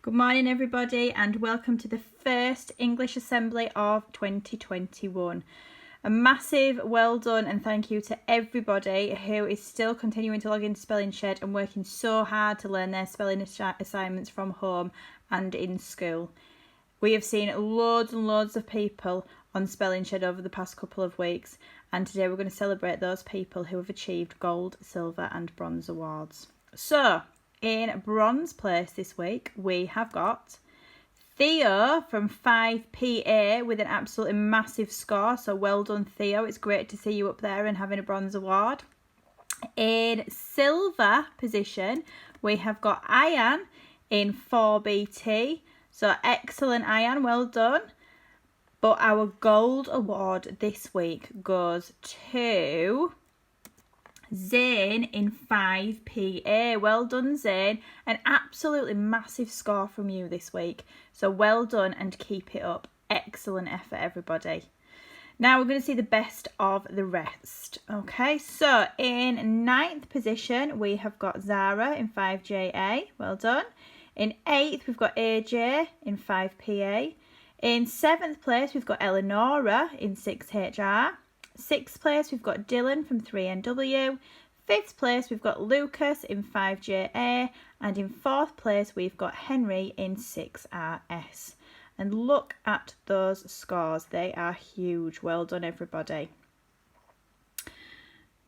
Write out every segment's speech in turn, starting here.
Good morning everybody and welcome to the first English Assembly of 2021. A massive well done and thank you to everybody who is still continuing to log into Spelling Shed and working so hard to learn their spelling assignments from home and in school. We have seen loads and loads of people on Spelling Shed over the past couple of weeks, and today we're going to celebrate those people who have achieved gold, silver and bronze awards. So, in bronze place this week, we have got Theo from 5PA with an absolutely massive score. So well done, Theo. It's great to see you up there and having a bronze award. In silver position, we have got Ayan in 4BT. So excellent, Ayan. Well done. But our gold award this week goes to Zane in 5PA. Well done, Zane. An absolutely massive score from you this week. So well done and keep it up. Excellent effort, everybody. Now we're going to see the best of the rest. Okay, so in 9th position, we have got Zara in 5JA. Well done. In 8th, we've got AJ in 5PA. In 7th place, we've got Eleonora in 6HR. 6th place, we've got Dylan from 3NW. 5th place, we've got Lucas in 5JA. And in 4th place, we've got Henry in 6RS. And look at those scores. They are huge. Well done, everybody.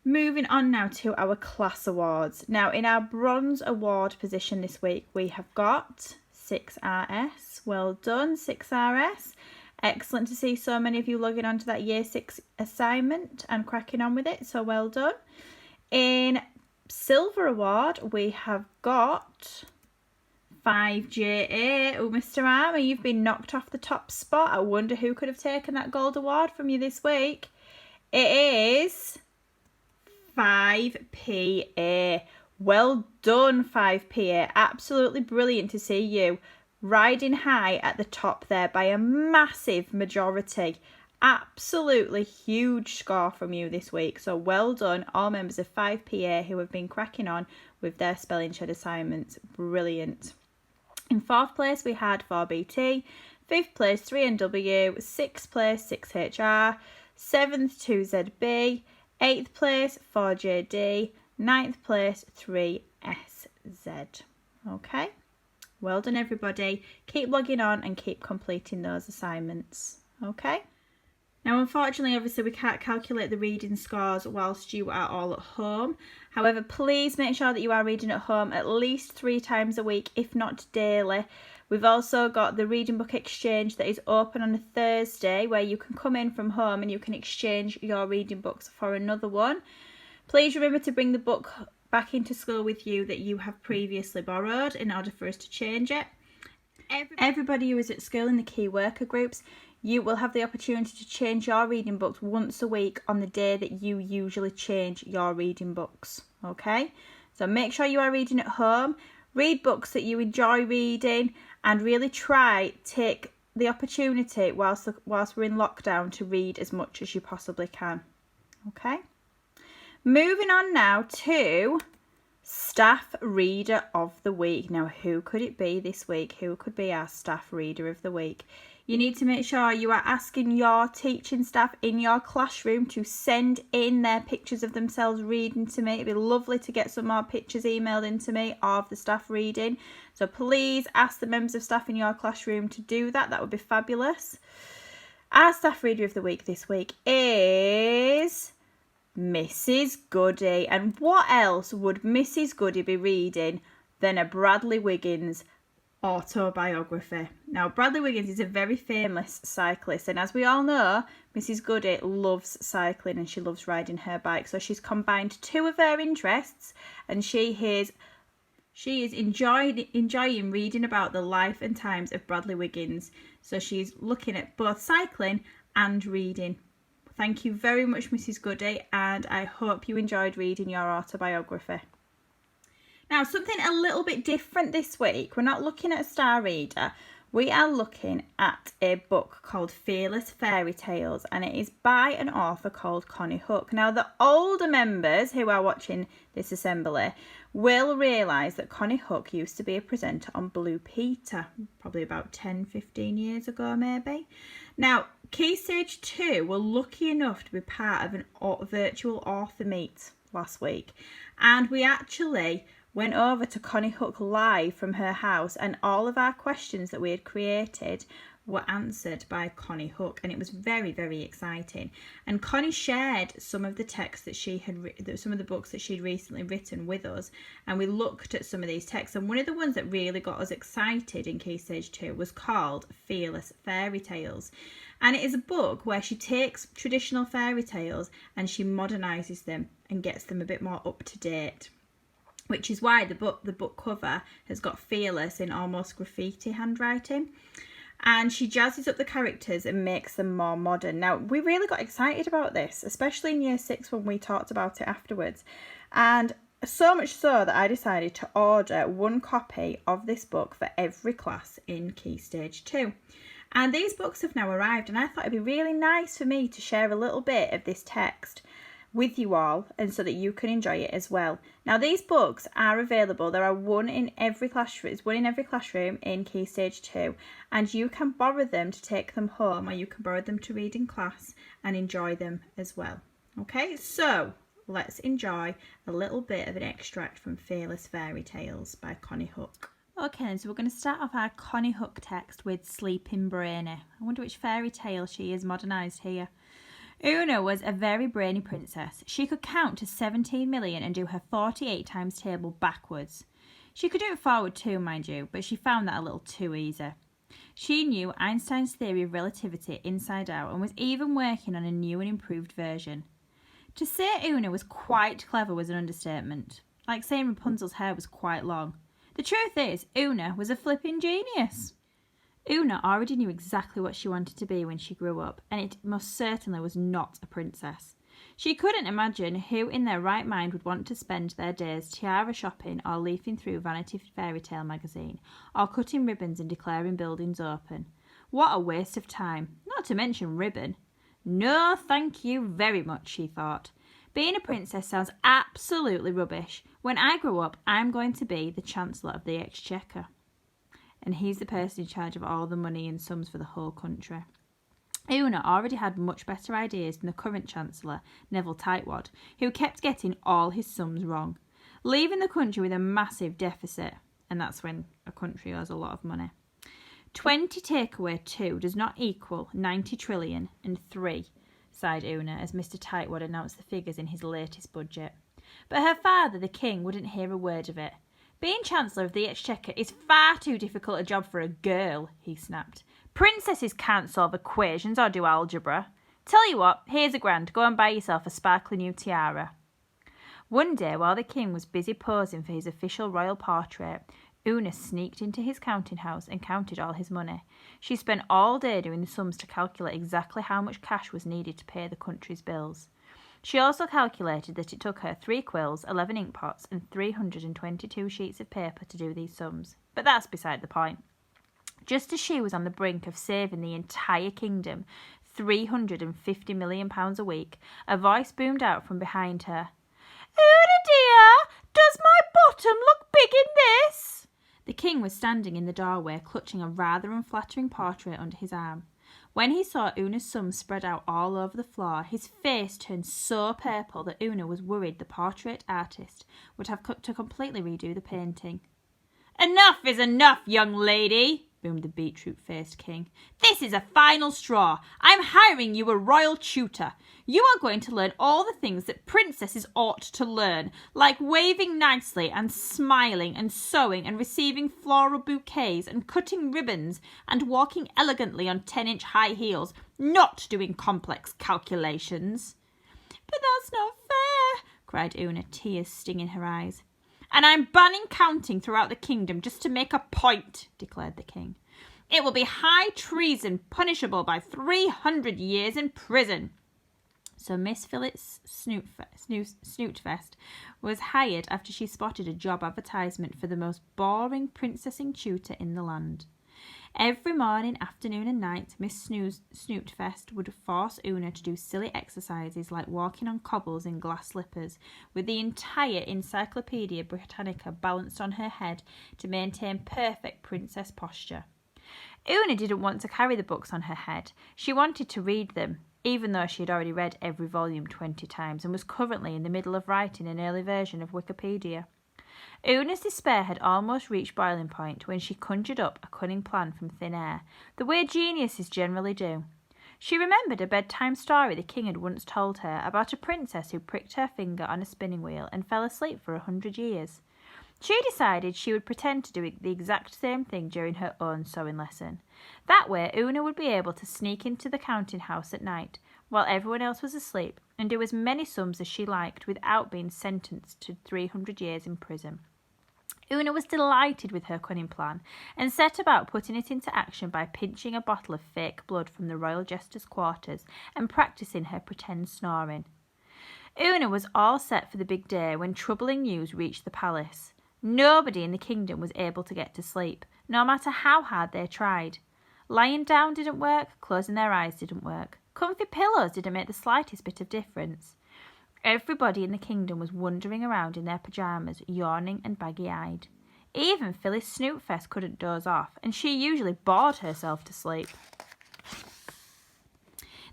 Moving on now to our class awards. Now, in our bronze award position this week, we have got 6RS. Well done, 6RS. Excellent to see so many of you logging on to that Year 6 assignment and cracking on with it. So well done. In silver award, we have got 5JA. Oh, Mr. Armour, you've been knocked off the top spot. I wonder who could have taken that gold award from you this week. It is 5PA. Well done, 5PA. Absolutely brilliant to see you riding high at the top there by a massive majority. Absolutely huge score from you this week. So well done, all members of 5PA who have been cracking on with their Spelling Shed assignments. Brilliant. In 4th place, we had 4BT. 5th place, 3NW. 6th place, 6HR. 7th, 2ZB. 8th place, 4JD. 9th place, 3SZ. Okay. Well done, everybody. Keep logging on and keep completing those assignments. Okay. Now, unfortunately, obviously, we can't calculate the reading scores whilst you are all at home. However, please make sure that you are reading at home at least 3 times a week, if not daily. We've also got the Reading Book Exchange that is open on a Thursday, where you can come in from home and you can exchange your reading books for another one. Please remember to bring the book back into school with you that you have previously borrowed in order for us to change it. Everybody who is at school in the key worker groups, you will have the opportunity to change your reading books once a week on the day that you usually change your reading books. Okay, so make sure you are reading at home, read books that you enjoy reading, and really take the opportunity whilst we're in lockdown to read as much as you possibly can. Okay. Moving on now to Staff Reader of the Week. Now, who could it be this week? Who could be our Staff Reader of the Week? You need to make sure you are asking your teaching staff in your classroom to send in their pictures of themselves reading to me. It'd be lovely to get some more pictures emailed in to me of the staff reading. So please ask the members of staff in your classroom to do that. That would be fabulous. Our Staff Reader of the Week this week is Mrs. Goody. And what else would Mrs. Goody be reading than a Bradley Wiggins autobiography? Now, Bradley Wiggins is a very famous cyclist, and as we all know, Mrs. Goody loves cycling and she loves riding her bike. So she's combined 2 of her interests, and she is enjoying reading about the life and times of Bradley Wiggins. So she's looking at both cycling and reading. Thank you very much, Mrs. Goody, and I hope you enjoyed reading your autobiography. Now, something a little bit different this week. We're not looking at a star reader. We are looking at a book called Fearless Fairy Tales, and it is by an author called Connie Hook. Now, the older members who are watching this assembly will realise that Connie Hook used to be a presenter on Blue Peter, probably about 10-15 years ago maybe. Now, Key Stage 2 were lucky enough to be part of a virtual author meet last week, and we actually went over to Connie Hook live from her house, and all of our questions that we had created were answered by Connie Hook, and it was very, very exciting. And Connie shared some of the texts that she had some of the books that she'd recently written with us, and we looked at some of these texts, and one of the ones that really got us excited in Key Stage 2 was called Fearless Fairy Tales. And it is a book where she takes traditional fairy tales and she modernises them and gets them a bit more up to date, which is why the book cover has got Fearless in almost graffiti handwriting. And she jazzes up the characters and makes them more modern. Now, we really got excited about this, especially in Year 6 when we talked about it afterwards. And so much so that I decided to order one copy of this book for every class in Key Stage 2. And these books have now arrived, and I thought it'd be really nice for me to share a little bit of this text with you all, and so that you can enjoy it as well. Now, these books are available. There are one in every classroom in Key Stage 2, and you can borrow them to take them home, or you can borrow them to read in class and enjoy them as well. Okay, so let's enjoy a little bit of an extract from Fearless Fairy Tales by Connie Hook. Okay, so we're going to start off our Connie Hook text with Sleeping Brainy. I wonder which fairy tale she is modernised here. Una was a very brainy princess. She could count to 17 million and do her 48 times table backwards. She could do it forward too, mind you, but she found that a little too easy. She knew Einstein's theory of relativity inside out and was even working on a new and improved version. To say Una was quite clever was an understatement, like saying Rapunzel's hair was quite long. The truth is, Una was a flipping genius. Una already knew exactly what she wanted to be when she grew up, and it most certainly was not a princess. She couldn't imagine who in their right mind would want to spend their days tiara shopping or leafing through Vanity Fairy Tale magazine, or cutting ribbons and declaring buildings open. What a waste of time, not to mention ribbon. No, thank you very much, she thought. Being a princess sounds absolutely rubbish. When I grow up, I'm going to be the Chancellor of the Exchequer. And he's the person in charge of all the money and sums for the whole country. Una already had much better ideas than the current Chancellor, Neville Tightwad, who kept getting all his sums wrong, leaving the country with a massive deficit, and that's when a country owes a lot of money. 20 take away 2 does not equal 90 trillion and 3, sighed Una as Mr. Tightwad announced the figures in his latest budget. But her father, the king, wouldn't hear a word of it. Being Chancellor of the Exchequer is far too difficult a job for a girl, he snapped. Princesses can't solve equations or do algebra. Tell you what, here's £1,000. Go and buy yourself a sparkly new tiara. One day, while the king was busy posing for his official royal portrait, Una sneaked into his counting house and counted all his money. She spent all day doing the sums to calculate exactly how much cash was needed to pay the country's bills. She also calculated that it took her 3 quills, 11 ink pots, and 322 sheets of paper to do these sums. But that's beside the point. Just as she was on the brink of saving the entire kingdom £350 million a week, a voice boomed out from behind her. Una dear, does my bottom look big in this? The king was standing in the doorway, clutching a rather unflattering portrait under his arm. When he saw Una's sums spread out all over the floor, his face turned so purple that Una was worried the portrait artist would have to completely redo the painting. Enough is enough, young lady, boomed the beetroot-faced king. This is a final straw. I'm hiring you a royal tutor. You are going to learn all the things that princesses ought to learn, like waving nicely and smiling and sewing and receiving floral bouquets and cutting ribbons and walking elegantly on 10-inch high heels, not doing complex calculations. But that's not fair, cried Una, tears stinging her eyes. And I'm banning counting throughout the kingdom just to make a point, declared the king. It will be high treason, punishable by 300 years in prison. So Miss Phyllis Snootvest was hired after she spotted a job advertisement for the most boring princessing tutor in the land. Every morning, afternoon and night, Miss Snootfest would force Una to do silly exercises like walking on cobbles in glass slippers, with the entire Encyclopedia Britannica balanced on her head to maintain perfect princess posture. Una didn't want to carry the books on her head. She wanted to read them, even though she had already read every volume 20 times and was currently in the middle of writing an early version of Wikipedia. Una's despair had almost reached boiling point when she conjured up a cunning plan from thin air, the way geniuses generally do. She remembered a bedtime story the king had once told her about a princess who pricked her finger on a spinning wheel and fell asleep for 100 years. She decided she would pretend to do the exact same thing during her own sewing lesson. That way, Una would be able to sneak into the counting house at night, while everyone else was asleep, and do as many sums as she liked without being sentenced to 300 years in prison. Una was delighted with her cunning plan and set about putting it into action by pinching a bottle of fake blood from the royal jester's quarters and practicing her pretend snoring. Una was all set for the big day when troubling news reached the palace. Nobody in the kingdom was able to get to sleep, no matter how hard they tried. Lying down didn't work, closing their eyes didn't work. Comfy pillows didn't make the slightest bit of difference. Everybody in the kingdom was wandering around in their pyjamas, yawning and baggy-eyed. Even Phyllis Snootfest couldn't doze off, and she usually bored herself to sleep.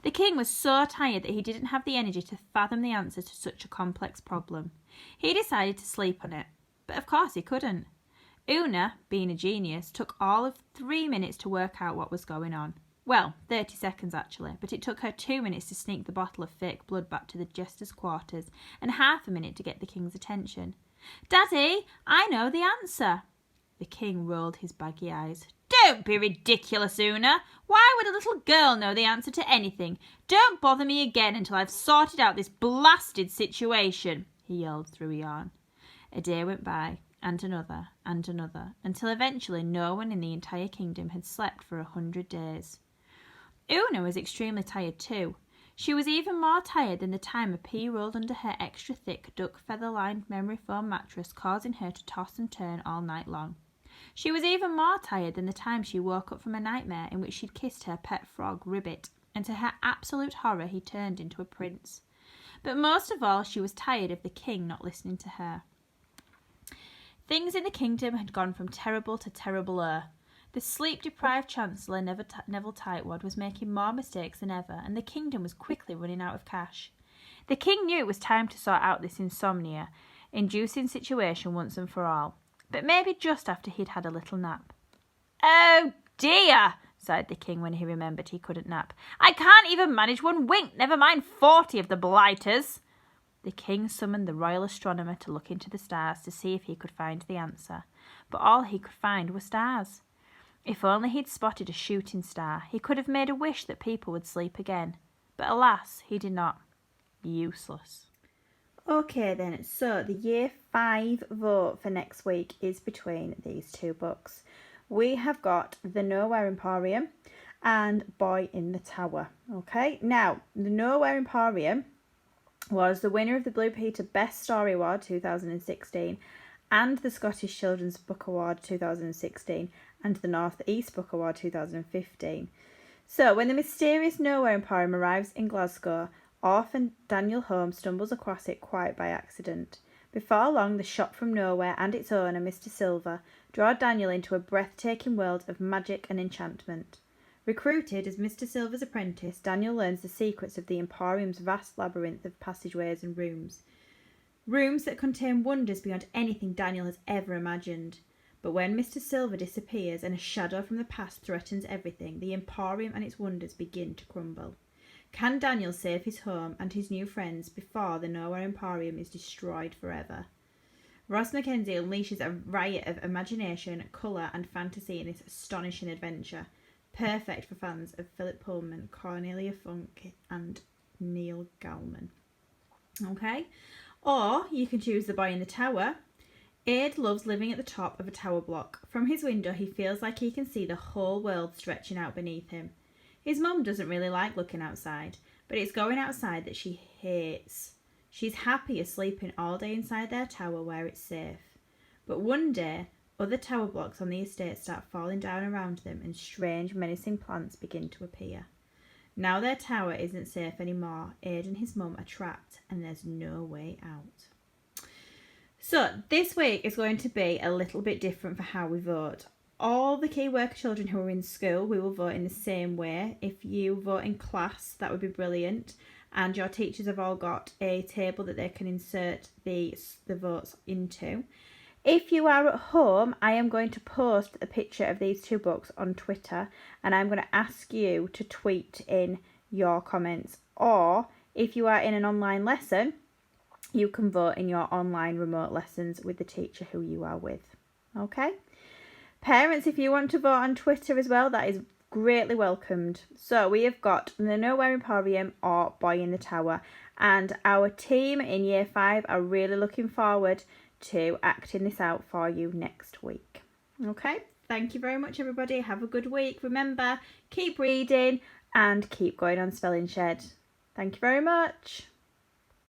The king was so tired that he didn't have the energy to fathom the answer to such a complex problem. He decided to sleep on it, but of course he couldn't. Una, being a genius, took all of 3 minutes to work out what was going on. Well, 30 seconds actually, but it took her 2 minutes to sneak the bottle of fake blood back to the jester's quarters and half a minute to get the king's attention. "Daddy, I know the answer." The king rolled his baggy eyes. "Don't be ridiculous, Una. Why would a little girl know the answer to anything? Don't bother me again until I've sorted out this blasted situation," he yelled through a yawn. A day went by, and another, until eventually no one in the entire kingdom had slept for 100 days. Una was extremely tired too. She was even more tired than the time a pea rolled under her extra thick duck feather-lined memory foam mattress, causing her to toss and turn all night long. She was even more tired than the time she woke up from a nightmare in which she'd kissed her pet frog, Ribbit, and to her absolute horror he turned into a prince. But most of all, she was tired of the king not listening to her. Things in the kingdom had gone from terrible to terribler. The sleep-deprived Chancellor, Neville Tightwad, was making more mistakes than ever, and the kingdom was quickly running out of cash. The king knew it was time to sort out this insomnia-inducing situation once and for all, but maybe just after he'd had a little nap. "Oh dear," sighed the king when he remembered he couldn't nap. "I can't even manage 1 wink, never mind 40 of the blighters." The king summoned the royal astronomer to look into the stars to see if he could find the answer, but all he could find were stars. If only he'd spotted a shooting star, he could have made a wish that people would sleep again. But alas, he did not. Useless. Okay then, so the Year 5 vote for next week is between these two books. We have got The Nowhere Emporium and Boy in the Tower. Okay, now, The Nowhere Emporium was the winner of the Blue Peter Best Story Award 2016 and the Scottish Children's Book Award 2016 and the North East Book Award 2015. So when the mysterious Nowhere Emporium arrives in Glasgow, orphan Daniel Holmes stumbles across it quite by accident. Before long, the shop from nowhere and its owner, Mr. Silver, draw Daniel into a breathtaking world of magic and enchantment. Recruited as Mr. Silver's apprentice, Daniel learns the secrets of the Emporium's vast labyrinth of passageways and rooms. Rooms that contain wonders beyond anything Daniel has ever imagined. But when Mr. Silver disappears and a shadow from the past threatens everything, the Emporium and its wonders begin to crumble. Can Daniel save his home and his new friends before the Nowhere Emporium is destroyed forever? Ross Mackenzie unleashes a riot of imagination, colour and fantasy in this astonishing adventure. Perfect for fans of Philip Pullman, Cornelia Funk and Neil Gaiman. Okay? Or you can choose The Boy in the Tower. Aid loves living at the top of a tower block. From his window he feels like he can see the whole world stretching out beneath him. His mum doesn't really like looking outside, but it's going outside that she hates. She's happier sleeping all day inside their tower where it's safe. But one day, Other tower blocks on the estate start falling down around them and strange menacing plants begin to appear. Now their tower isn't safe anymore. Aid and his mum are trapped and there's no way out. So this week is going to be a little bit different for how we vote. All the key worker children who are in school, we will vote in the same way. If you vote in class, that would be brilliant. And your teachers have all got a table that they can insert the votes into. If you are at home, I am going to post a picture of these two books on Twitter, and I'm going to ask you to tweet in your comments. Or if you are in an online lesson, you can vote in your online remote lessons with the teacher who you are with. Okay? Parents, if you want to vote on Twitter as well, that is greatly welcomed. So we have got the Nowhere Emporium or Boy in the Tower, and our team in Year 5 are really looking forward to acting this out for you next week. Okay, thank you very much everybody. Have a good week. Remember, keep reading and keep going on Spelling Shed. Thank you very much.